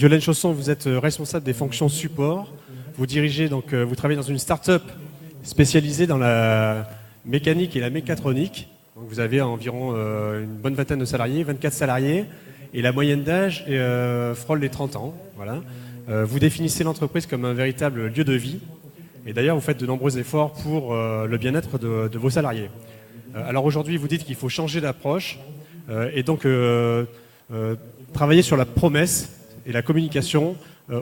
Violaine Chausson, vous êtes responsable des fonctions support. Vous dirigez donc, vous travaillez dans une start-up spécialisée dans la mécanique et la mécatronique. Donc vous avez environ une bonne vingtaine de salariés, 24 salariés, et la moyenne d'âge frôle les 30 ans. Voilà. Vous définissez l'entreprise comme un véritable lieu de vie, et d'ailleurs vous faites de nombreux efforts pour le bien-être de vos salariés. Alors aujourd'hui, vous dites qu'il faut changer d'approche, et donc travailler sur la promesse et la communication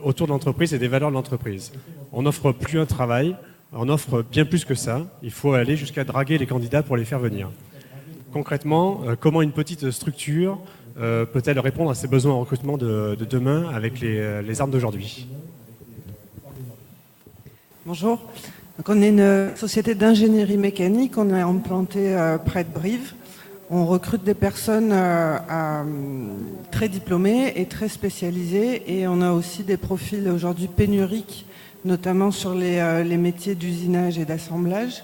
autour de l'entreprise et des valeurs de l'entreprise. On n'offre plus un travail, on offre bien plus que ça. Il faut aller jusqu'à draguer les candidats pour les faire venir. Concrètement, comment une petite structure peut-elle répondre à ses besoins en recrutement de demain avec les armes d'aujourd'hui ? Bonjour. Donc on est une société d'ingénierie mécanique. On est implanté près de Brive. On recrute des personnes très diplômées et très spécialisées. Et on a aussi des profils aujourd'hui pénuriques, notamment sur les métiers d'usinage et d'assemblage.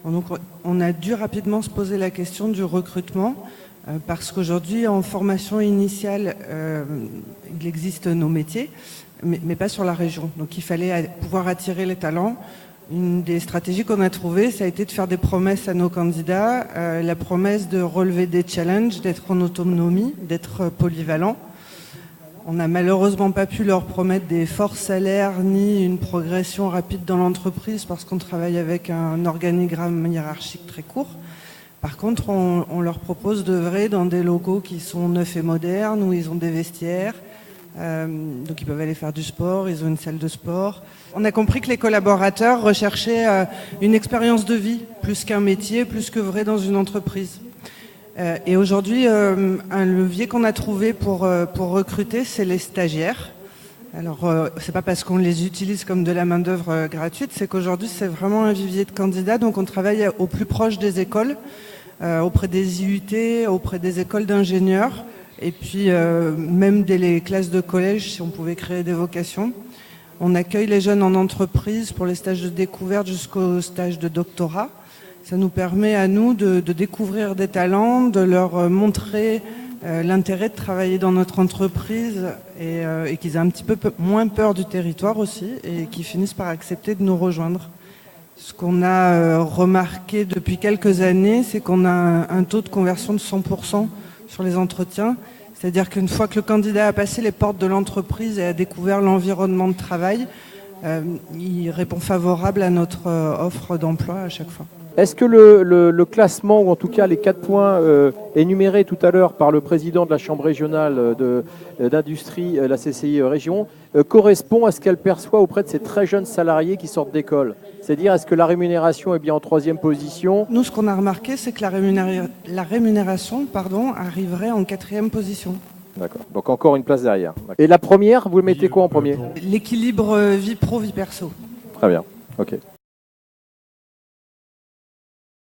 Donc on a dû rapidement se poser la question du recrutement. Parce qu'aujourd'hui, en formation initiale, il existe nos métiers, mais pas sur la région. Donc il fallait pouvoir attirer les talents. Une des stratégies qu'on a trouvées, ça a été de faire des promesses à nos candidats. La promesse de relever des challenges, d'être en autonomie, d'être polyvalent. On n'a malheureusement pas pu leur promettre des forts salaires ni une progression rapide dans l'entreprise parce qu'on travaille avec un organigramme hiérarchique très court. Par contre, on leur propose d'œuvrer dans des locaux qui sont neufs et modernes, où ils ont des vestiaires, donc ils peuvent aller faire du sport, ils ont une salle de sport. On a compris que les collaborateurs recherchaient une expérience de vie, plus qu'un métier, plus qu'œuvrer dans une entreprise. Et aujourd'hui, un levier qu'on a trouvé pour recruter, c'est les stagiaires. Alors, c'est pas parce qu'on les utilise comme de la main-d'œuvre gratuite, c'est qu'aujourd'hui, c'est vraiment un vivier de candidats, donc on travaille au plus proche des écoles, auprès des IUT, auprès des écoles d'ingénieurs, et puis même dès les classes de collège, si on pouvait créer des vocations. On accueille les jeunes en entreprise pour les stages de découverte jusqu'au stage de doctorat. Ça nous permet à nous de découvrir des talents, de leur montrer l'intérêt de travailler dans notre entreprise et qu'ils aient un petit peu moins peur du territoire aussi et qu'ils finissent par accepter de nous rejoindre. Ce qu'on a remarqué depuis quelques années, c'est qu'on a un taux de conversion de 100% sur les entretiens. C'est-à-dire qu'une fois que le candidat a passé les portes de l'entreprise et a découvert l'environnement de travail, il répond favorable à notre offre d'emploi à chaque fois. Est-ce que le classement, ou en tout cas les 4 points énumérés tout à l'heure par le président de la Chambre régionale d'industrie, la CCI région, correspond à ce qu'elle perçoit auprès de ces très jeunes salariés qui sortent d'école ? C'est-à-dire, est-ce que la rémunération est bien en 3e position ? Nous, ce qu'on a remarqué, c'est que la rémunération arriverait en 4e position. D'accord. Donc encore une place derrière. Et la première, vous le mettez quoi en premier ? L'équilibre vie pro, vie perso. Très bien. Ok.